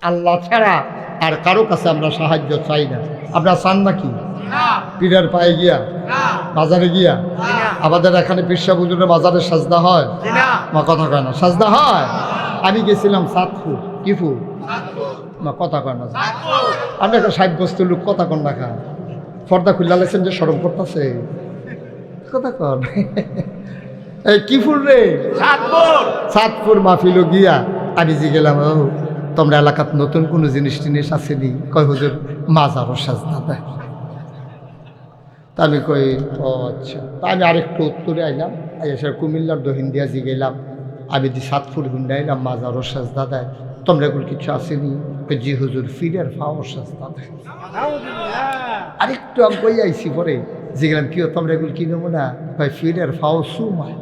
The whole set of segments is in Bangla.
আল্লাহ ছাড়া আর কারো কাছে আমরা সাহায্য চাই না। আপনারা চান নাকি? পীরের পায়ে গিয়া, বাজারে গিয়া? আমাদের এখানে পীরসা হুজুরের বাজারে সাজদা হয়? মা কথা কয় না, সাজদা হয়। আমি গেছিলাম সাতপুর। কি ফুল? মা কথা কয় না। আপনি একটা সাব্যস্ত লোক, কথা কন না খা। পর্দা খুললা লাগছেন যে সরম করতেছে, কথা কন। এই কি ফুল রে? সাতপুর মাহফিল গিয়া আমি যে গেলাম, ও তোমরা এলাকাত নতুন কোনো জিনিস টিনিস আসেনি? কয় হুজুর মাজারও সাজদা দেয়। তা আমি কই ও আচ্ছা। তা আমি আরেকটু উত্তরে আইলাম, এসে কুমিল্লার দহিন্দিয়া জি গেলাম। আমি যে সাতপুর হুন্ডা আইলাম, মাজারও সাজদা দেয়। তোমরা এগুলো কিছু আসেনি? জি হুজুর ফিরের ফাও সাজদা দেয়। আরেকটু আগে আইসি পরে যে গেলাম, কি তোমরা এগুলো কি নেবো না? কয় ফিরের ফাও সুমায়।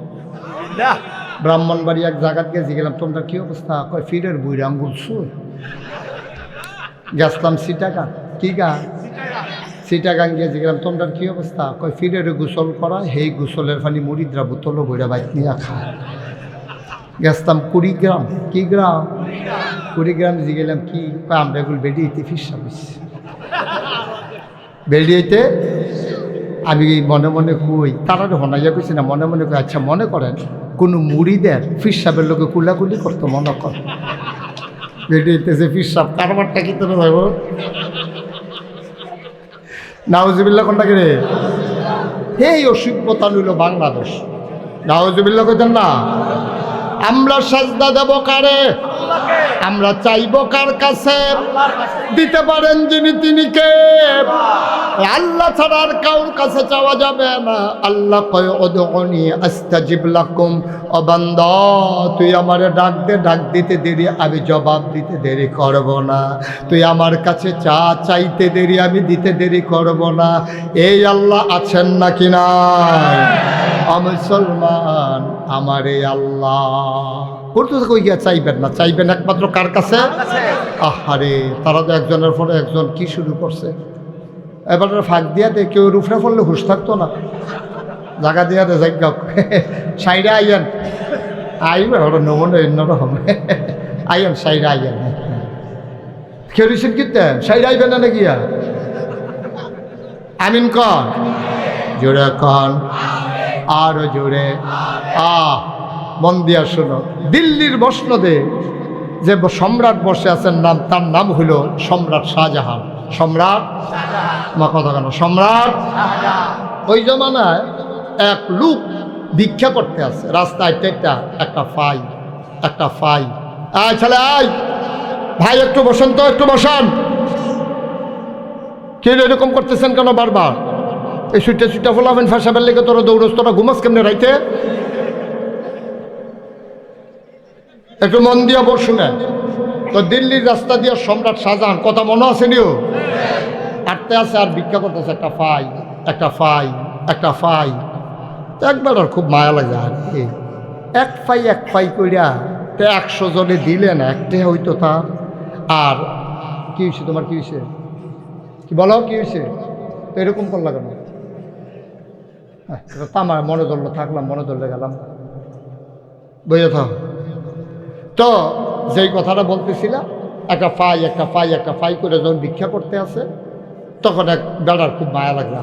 ব্রাহ্মণবাড়ি এক জায়গাত গেছি, গেলাম তোমরা কি অবস্থা? কয় ফিরের বুড়ি আঙ্গুল সুর। গেছলাম সিটাগাং। কি গা? সিটাগাং গিয়ে গেলাম তোমরা কি অবস্থা? কয় ফিরের গোসল করা, সেই গোসলের পানি মুড়িদ্রা বোতল বইরা বাইক নিয়ে খায়। গেছলাম কুড়িগ্রাম। কি গ্রাম? কুড়িগ্রাম যে গেলাম, কি? কয় আমরা এগুলো বেরিয়েতে ফিরসা বুঝছি। বেরিয়েতে আমি মনে মনে কই, তারা হনাইয়া কইছি না, মনে মনে কই আচ্ছা মনে করেন কোনো মুড়িদের ফিরসাবের লোকে কুলাকুলি করতো, মনে কর বেরিয়েতেছে ফিরসাব, কারবারটা কি তোর ভাইব? নাউজুবিল্লাহ কোনটাকে রে? এই অসভ্যতা লইল বাংলাদেশ। নাউজুবিল্লাহ কইতেন না? আমরা সাজদা দেব কারে? আমরা চাইব কার কাছে? দিতে পারেন যিনি, তিনি কে? আল্লাহ ছাড়া আর কারোর কাছে চাওয়া যাবে না। আল্লাহ কয় উদউনি আস্তাজিব লাকুম। ও বান্দা, তুই আমারে ডাক দে, ডাক দিতে দেরি আমি জবাব দিতে দেরি করব না। তুই আমার কাছে চা, চাইতে দেরি আমি দিতে দেরি করব না। এই আল্লাহ আছেন নাকি নাই? মুসলমান আমার এই আল্লাহ করতে কই গিয়া চাইবেন না, চাইবেন একমাত্র কার কাছে? আহারে, তারা তো একজনের পরে একজন কি শুরু করছে। এবার ফাঁক দিয়া দে, কেউ রুফরে পড়লে হুশ থাকতো না। জায়গা দিয়া দে, যাই সাইডে আইয়েন, আইবে ওরা নমন অন্যরকম। আইয়েন সাইডে আইয়েন। কেউ রিসিভ কিনতেন সাইডে আইবেন না গিয়া? আমিন কন, জোরে কন, আরো জোরে। মন দিয়া শোনো, দিল্লির মসনদে যে সম্রাট বসে আছেন, নাম তার নাম হইল সম্রাট শাহজাহান। সম্রাট, মা কথা কেন? সম্রাট। ওই জমানায় এক লোক ভিক্ষা করতে আছে রাস্তায়, একটা ফাই। আয় ছেলে আয়, ভাই একটু বসেন তো, একটু বসান। কে এরকম করতেছেন কেন বারবার? এই সুইটা ফোলাবেন ফাঁসাবেন লেগে তোরা দৌড়স, তোরা ঘুমাস কেমনে রাইতে? একটু মন দিয়া বসুন। তো দিল্লির রাস্তা দিয়ে সম্রাট শাহজাহান, কথা মনে আছে নিও, হাঁটতে আছে আর ভিক্ষা করতেছে। একটা ফাই। একবার আর খুব মায়া লাগে, আর এক ফাই কইরা 100 জনে দিলেন, একটা হইতো তার। আর কি হয়েছে তোমার? কি হয়েছে? কি বলো, কি হয়েছে? তো এরকম করলা কেন? তামার মনে ধরলো, থাকলাম, মনে ধরলে গেলাম, বুঝে থাক। তো যেই কথাটা বলতেছিলাম, একটা ফাই করে যখন ভিক্ষা করতে আসে, তখন এক বেড়ার খুব মায়া লাগলো।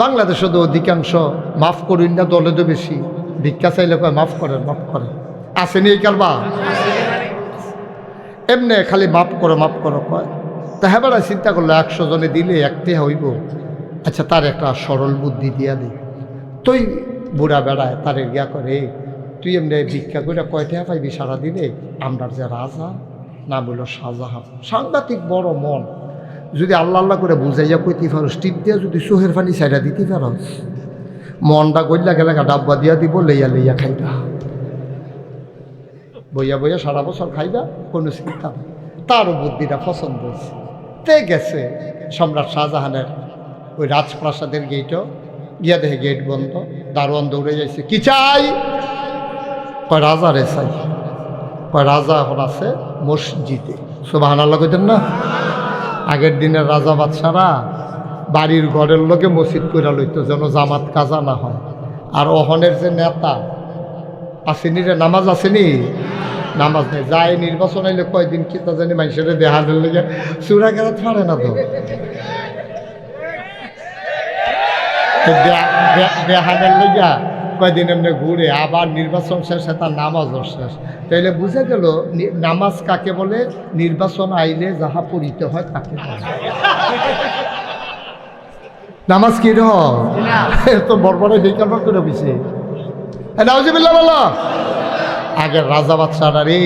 বাংলাদেশে তো অধিকাংশ মাফ করিন না, দলে তো বেশি ভিক্ষা চাইলে কয় মাফ করেন। আসেনি এই কারবা? এমনি খালি মাফ করো কয়। তা হ্যাঁ, বেড়া চিন্তা করলো 100 জনে দিলে একটি হইব, আচ্ছা তার একটা সরল বুদ্ধি দিয়া দিই। তুই বুড়া বেড়ায় তারে গিয়া করে, তুই এমনি ভিক্ষা করে কয়টা পাইবি সারা দিনে? আমরা যে রাজা, নাম হইল শাহজাহান, সাংঘাতিক বড় মন। যদি আল্লাহ করে বুঝাইয়া কইতে পারো, টিপ দিয়া যদি চোখের পানি সাইডা দিতে পারো, মনটা গইলা গেলে ডাব্বা দিয়া দিব, লইয়া খাইবা, বইয়া সারা বছর খাইবা, কোনো চিন্তা নেই। তারও বুদ্ধিটা পছন্দ হয়েছে। তে গেছে সম্রাট শাহজাহানের ওই রাজপ্রাসাদের গেটও গিয়া দেখে গেট বন্ধ। দারোয়ান দৌড়ে যাইছে, কি চাই? কয় রাজা রে চাই। কয় রাজা এখন আছে মসজিদে। সুবহানাল্লাহ কইতেন না? আগের দিনের রাজা বাদশারা বাড়ির ঘরের লোকে মসজিদ করে লইতো, যেন জামাত কাজা না হয়। আর অহনের যে নেতা আসেনি রে, নামাজ আসেনি, নামাজ নেই যায় নির্বাচন আইলে কয়দিন কি তা জানি মানুষের দেহানের লেগে চূড়া কেরাত পারে না তো দেহানের লেগা কয়দিন এমনি ঘুরে আবার নির্বাচন শেষে তার নামাজও শেষ তাইলে বুঝে গেল নামাজ কাকে বলে নির্বাচন আইলে যাহা পড়িতে হয় তাকে বলে নামাজ কি তো বড় বেকার করে বুঝছে নাউজুবিল্লাহ বলো আগের রাজা বাদশারা রে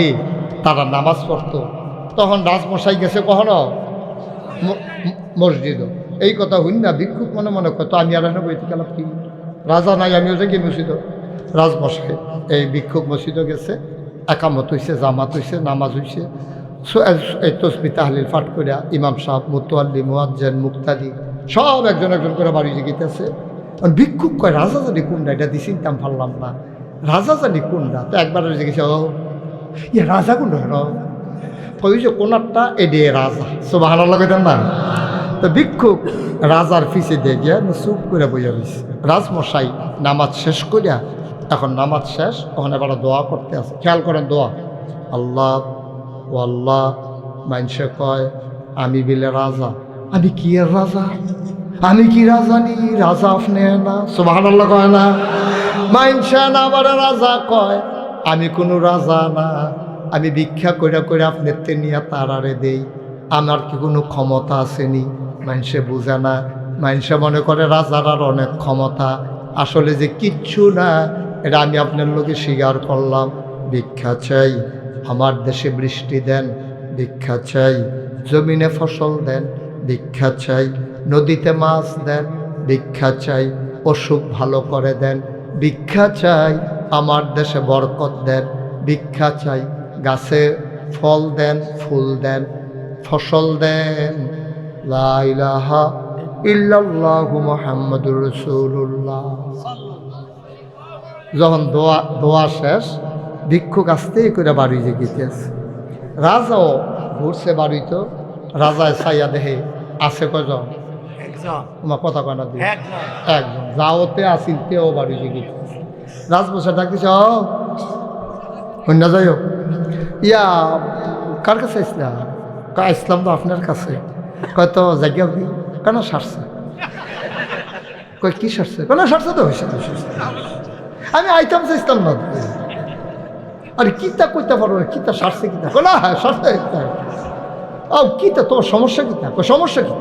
তারা নামাজ পড়তো তখন রাজমশাই গেছে কখনো মসজিদ এই কথা হইন না ভিক্ষুক মনে মনে কত আমি আর বইতে গেলাম কি রাজা নাই আমিও যে কি মসজিদ রাজমশাই এই ভিক্ষুক মসজিদও গেছে একামত হইছে জামাত হইছে নামাজ হইছে এই তসবি তাহলিল পাঠ করিয়া ইমাম সাহেব মুতোয়াল্লি মুয়াজ্জিন মুক্তাদি সব একজন একজন করে বাড়ি জিগিতেছে ভিক্ষুক কয় রাজা জানি কোনটা এটা দিছি তাম পারলাম না রাজা জানি কোনটা তো একবার জিজ্ঞেস ও ইয়ে রাজা কোনটা কই যে কোনারটা এডে রাজা সুবহানাল্লাহ কইতেন না তো ভিক্ষুক রাজার পিছে দিয়ে গিয়া চুপ করে বইয়া রয়েছে রাজমশাই নামাজ শেষ করিয়া এখন নামাজ শেষ তখন এবার দোয়া করতে আছে খেয়াল করেন দোয়া আল্লাহ ও আল্লাহ মানুষে কয় আমি বিলে রাজা আমি কি এর রাজা আমি কি রাজা নি রাজা আপনি না সুবহানাল্লাহ কয় না মানুষে না আমার রাজা কয় আমি কোনো রাজা না আমি ভিক্ষা করে করে আপনার নিয়ে তারারে দেই আমার কি কোনো ক্ষমতা আসেনি মানুষে বুঝে না মানুষে মনে করে রাজার আর অনেক ক্ষমতা আসলে যে কিচ্ছু না এটা আমি আপনার লোকে স্বীকার করলাম ভিক্ষা চাই আমার দেশে বৃষ্টি দেন ভিক্ষা চাই জমিনে ফসল দেন ভিক্ষা চাই নদীতে মাছ দেন ভিক্ষা চাই অসুখ ভালো করে দেন ভিক্ষা চাই আমার দেশে বরকত দেন ভিক্ষা চাই গাছে ফল দেন ফুল দেন ফসল দেন লা ইলাহা ইল্লাল্লাহু মুহাম্মাদুর রাসূলুল্লাহ যখন দোয়া শেষ ভিক্ষুক আস্তে করে বাড়ি যে গিয়েছে রাজাও ঘুরছে বাড়িতে রাজায় ছাইয়া দেহে আছে কয়জন তোমার কথা কয় না দিয়ে একজন যাওতে আসিল তেও বাড়ি যে গিয়েছে রাজবসা ডাকতেছে অন্য যাই হোক ইয়া কার কাছে ইসলাম ইসলাম তো আপনার কাছে কয়তো জায়গা কেন সারছে কয় কি সারছে কেন সারছে তো হয়েছে আমি আইতাম চাইতাম না আরে কিতা কইতে পারো কিতা সারছে কিতা না হ্যাঁ সারছে ও কিতা তোমার সমস্যা কিতা সমস্যা কি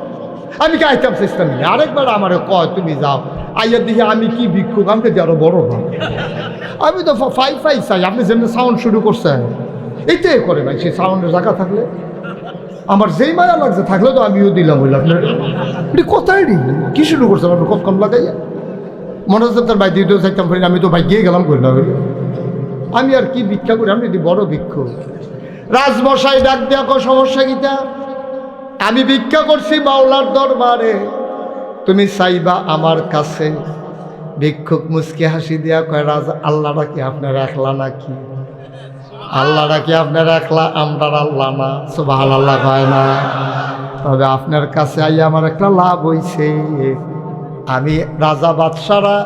আমি কি আইতাম চাইতাম না আরেকবার আমার কয় তুমি যাও আইয়া দিকে আমি কি ভিক্ষুক আমি তো আরো বড় না আমি তো ফাই চাই আপনি যেমনি সাউন্ড শুরু করছেন এইটাই করে ভাই সেই সাউন্ডের জায়গা থাকলে আমার যেই মায়া লাগছে থাকলে তো আমিও দিলাম হইলাম এটি কোথায় রি কি শুরু করছেন আপনার কতক্ষণ লাগাইয়া মনে হচ্ছে তার ভাই দিতেও চাইতাম পারি আমি তো ভাই গিয়ে গেলাম করলাম আমি আর কি ভিক্ষা করি আমি যদি বড় ভিক্ষুক রাজমশাই ডাক দেয়া কো সমস্যা গীতা আমি ভিক্ষা করছি মাওলার দরবারে তুমি চাইবা আমার কাছে ভিক্ষুক মুচকি হাসি দেয়া কয় রাজা আল্লাহরা কি আপনার একলা নাকি আল্লাহরা কি আপনার একলা আমরা আল্লাহ না সুবহানাল্লাহ কয় না তবে আপনার কাছে আই আমার একটা লাভ হইছে আমি রাজা বাদশারা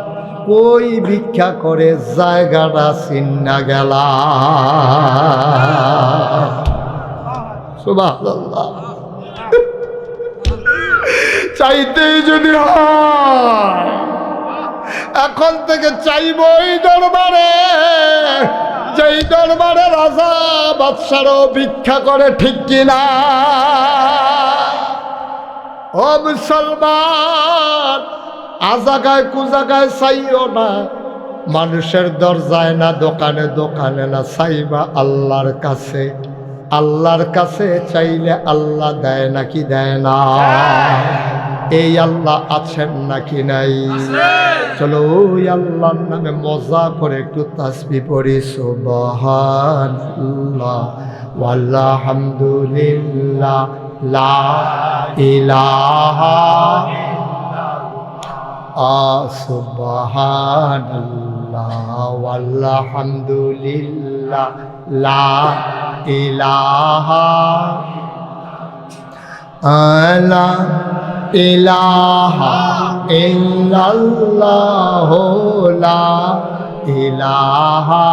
কই ভিক্ষা করে জায়গাটা চিন্না গেলা সুবহানাল্লাহ চাইতেই যদি হয় এখন থেকে চাইবই দরবারে যেই দরবারে রাজা বাদশারও ভিক্ষা করে ঠিক কিনা ও মুসলমান আজাগায় কুজাগায় চাইও না মানুষের দরজায় না দোকানে দোকানে না চাইবা আল্লাহর কাছে আল্লাহর কাছে চাইলে আল্লাহ দেয় নাকি দেয় না এই আল্লাহ আছেন নাকি নাই চলো ওই আল্লাহর নামে মজা করে একটু তাসবিহ পড়ি সুবহানাল্লাহ ওয়ালহামদুলিল্লাহ লা ইলাহা সুবহানাল্লাহ ওয়ালহামদুলিল্লাহ লা ইলাহা লা ইলাহা ইল্লাল্লাহ লা ইলাহা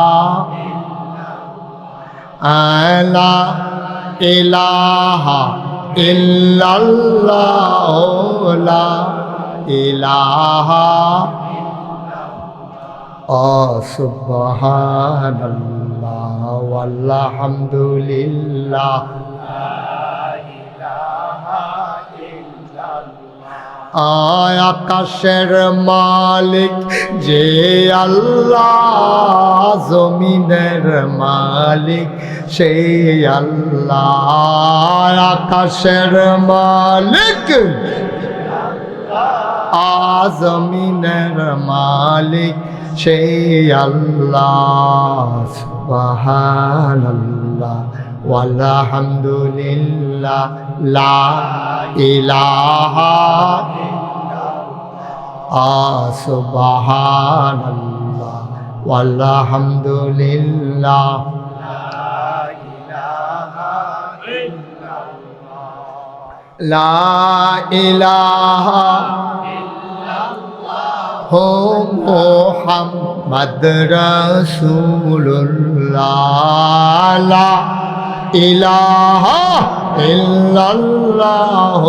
লা ইলাহা ইল্লাল্লাহ লা ইলাহা সুবহানাল্লাহ ওয়ালহামদুলিল্লাহ আকাশের মালিক যে আল্লাহ, জমিনের মালিক সেই আল্লাহ। আকাশের মালিক জমিনের মালিক সেই আল্লাহ। সুবহানাল্লাহ ওয়ালহামদুলিল্লাহ লা ইলাহা সুবহানাল্লাহ ওয়ালহামদুলিল্লাহ লা ইলাহা হো মুহাম্মদ রাসূলুল্লাহ লা ইলাহা ইল্লাল্লাহ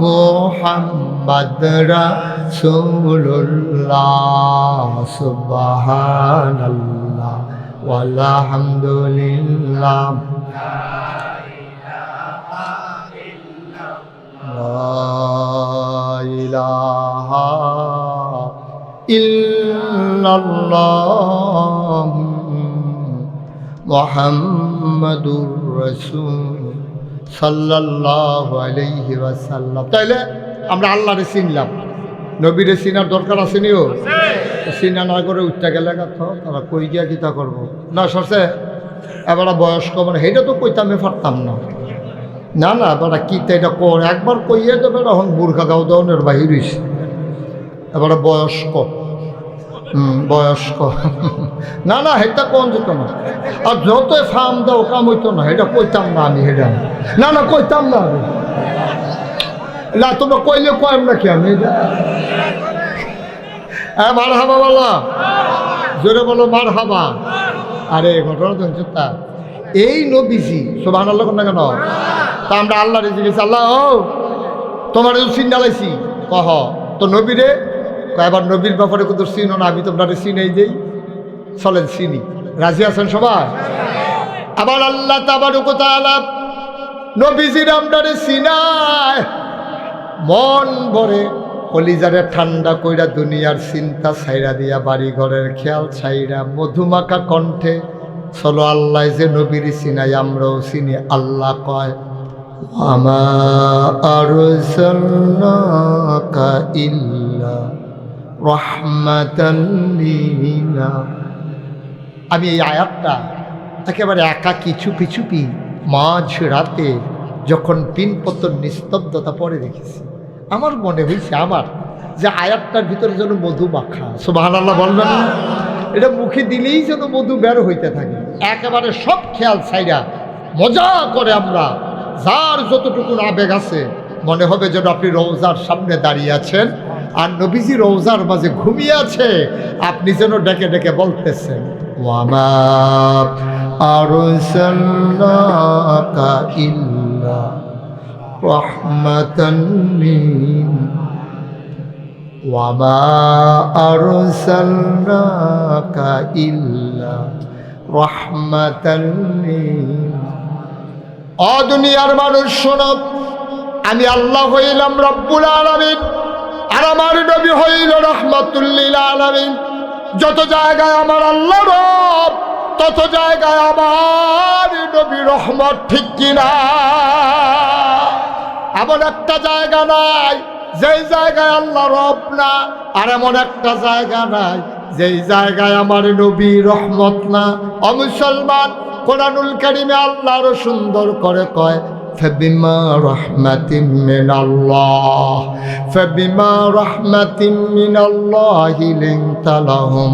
মুহাম্মদ রাসূলুল্লাহ সুবহানাল্লাহ ওয়ালহামদুলিল্লাহ লা ইলাহা ইল্লাল্লাহ মুহাম্মাদুর রাসূল সাল্লাল্লাহু আলাইহি ওয়াসাল্লাম। তাইলে আমরা আল্লাহরে চিনলাম, নবীরে চিনার দরকার আছে নিও? চিনা না করে উঠতে গেলে তারা কই গিয়া কিতা করবো না সরছে এবার বয়স্ক মানে সেইটা তো কইতামে পারতাম না। না না বেটা কি এটা কর একবার কইয়ে তো বেটা এখন বুর্খা গাও দনের বাহির হইছে। এবারে বয়স্ক বয়স্ক না না সেটা কোন যেত না। আর যতই ফার্ম দাও কাম হইতো না, এটা কইতাম না আমি। সেটা না না কইতাম না আমি। না তোমরা কইলে কয়েম নাকি আমি মার হাবা বলো, জোরে বলো মার হাবা। আরে ঘটনা তো হচ্ছে তা এই নবীজি সুবহানাল্লাহ না কেন তা আমরা আল্লাহ রেজে গেছি। আল্লাহ ও তোমার চিন ডালাইছি কহ তো নবীরে এবার নবীর ব্যাপারে কত চিনো না, আমি তোমরা চিনেই দেই চলেন চিনি। রাজি আছেন সবাই? আবার আল্লাহ তাবারক ওয়া তাআলা নবীজির আমরারে চিনায় মন ভরে কলিজারে ঠান্ডা কইরা দুনিয়ার চিন্তা ছাইরা দিয়া বাড়ি ঘরের খেয়াল ছাইরা মধুমাখা কণ্ঠে চলো আল্লাহ যে নবীর চিনাই আমরাও চিনি। আল্লাহ কয় আমা আরসালনাকা ইল্লা রাহমাতাল লিল। আমি এই আয়াতটা একেবারে একা চুপি চুপি মাঝ রাতে যখন পিনপতন নিস্তব্ধতা পড়ে রেখেছি, আমার মনে হয়েছে আমার যে আয়াতটার ভিতরে যেন মধু মাখা। সুবহানাল্লাহ বলবেন না? এটা মুখে দিলেই যেন মধু বের হইতে থাকে। একেবারে সব খেয়াল ছাইরা মজা করে আমরা যার যতটুকু আবেগ আছে মনে হবে যেন আপনি রওজার সামনে দাঁড়িয়ে আছেন আর নবীজি রওজার মাঝে ঘুমিয়ে আছে, আপনি যেন ডেকে ডেকে বলতেছেন ওয়ামা আরসালনাকা ইল্লা রাহমাতাল লিল ওয়ামা আরসালনাকা ইল্লা রাহমাতাল লিল। ও দুনিয়ার মানুষ শোনো, আমি আল্লাহ হইলাম রব্বুল আলামিন আর আমার নবী হইল রাহমাতুল লিল আলামিন। যত জায়গায় আমার আল্লাহ রব তত জায়গায় আমার নবী রহমত, ঠিক কিনা? এমন একটা জায়গা নাই যেই জায়গায় আল্লাহ রব না, আর এমন একটা জায়গা নাই যেই জায়গায় আমার নবী রহমত না। অমুসলমান কোরআনুল কারীমে আল্লাহ আরো সুন্দর করে কয় فبما رحمة من الله فبما رحمة من الله لنت لهم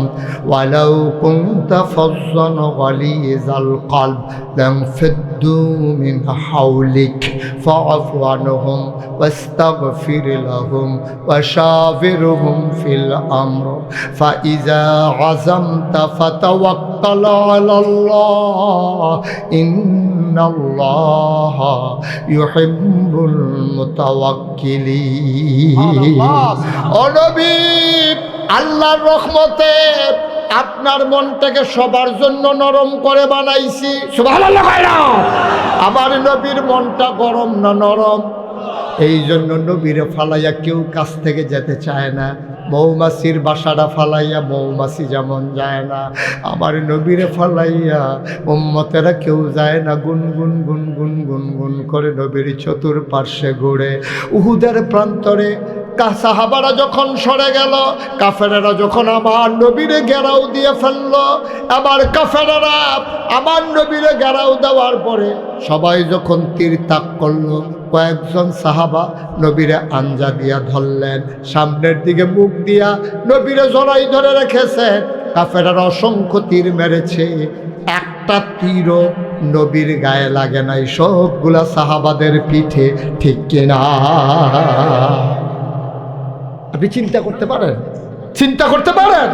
ولو كنت فظا غليظ القلب لانفضوا من حولك فاعف عنهم واستغفر لهم وشاورهم في الأمر فإذا عزمت فتوكل على الله إن الله يحب المتوكلين ও নবী আল্লাহর রহমতে আপনার মনটাকে সবার জন্য নরম করে বানাইছি সুবহানাল্লাহ। আমার নবীর মনটা গরম না নরম? এই জন্য নবীরে ফালাইয়া কেউ কাছ থেকে যেতে চায় না। মৌমাছির বাসাটা ফালাইয়া মৌমাছি যেমন যায় না, আমার নবীরে ফালাইয়া উম্মতেরা কেউ যায় না। গুনগুন গুনগুন গুনগুন করে নবীর চতুর্পার্শ্বে ঘুরে। উহুদের প্রান্তরে সাহাবারা যখন সরে গেল, কাফেরেরা যখন আমার নবীরে ঘেরাও দিয়ে ফেলল, আবার কাফেরেরা আমার নবীরে ঘেরাও দেওয়ার পরে সবাই যখন তীর তাক করলো, কয়েকজন সাহাবা নবীরে আঞ্জা দিয়া ধরলেন, সামনের দিকে মুখ দিয়া নবীরে জড়াই ধরে রেখেছেন। কাফেরেরা অসংখ্য তীর মেরেছে, একটা তীরও নবীর গায়ে লাগে নাই, সবগুলা সাহাবাদের পিঠে। ঠিক কিনা? আপনি চিন্তা করতে পারেন? চিন্তা করতে পারেন?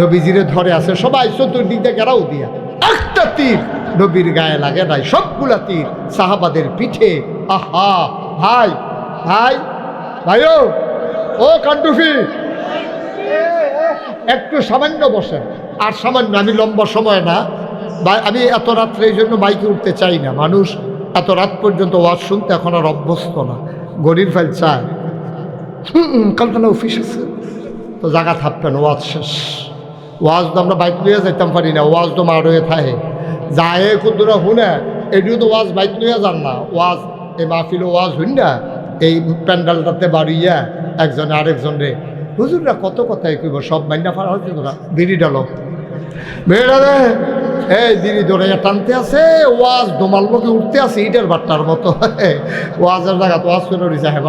নবীজিরে ধরে আছে সবাই চতুর্দিকে ঘেরাও দিয়া, একটা তীর নবীর গায়ে লাগে নাই, সবগুলা তীর সাহাবাদের পিঠে। আহা ভাই ভাই ভাইও, ও কান্ডুফি, একটু সামান্য বসেন। আর সামান্য, আমি লম্বা সময় না, আমি এত রাত্রে এই জন্য মাইকে উঠতে চাই না। মানুষ এত রাত পর্যন্ত ওয়াজ শুনতে এখন আর অভ্যস্ত না, গরির ফাইল চায়। কালকানা অফিস আছে তো জায়গা থাকবেন, ওয়াজ শেষ। ওয়াজ তো আমরা বাইক লইয়া যাইতাম পারি না, ওয়াজ তো মার হয়ে থাকে যায় কুদুরা শুনে, এটিও তো ওয়াজ বাইক লইয়া যান না। ওয়াজ এই মাহফিল ওয়াজ হইন না, এই প্যান্ডালটাতে বাড়িয়া একজনে আরেকজন রে হুজুররা কত কথাই কইব, সব মাইনা ফারা হচ্ছে। তোরা বিড়ি ডালো, বেড়া রে, এই বিড়ি দৌড়াইয়া টানতে আছে, ওয়াজ দোমাল লোকে উঠতে আছে ইটের বাট্টার মতো। ওয়াজের জায়গা তো ওয়াজ করে রয়েছে। হ্যাঁ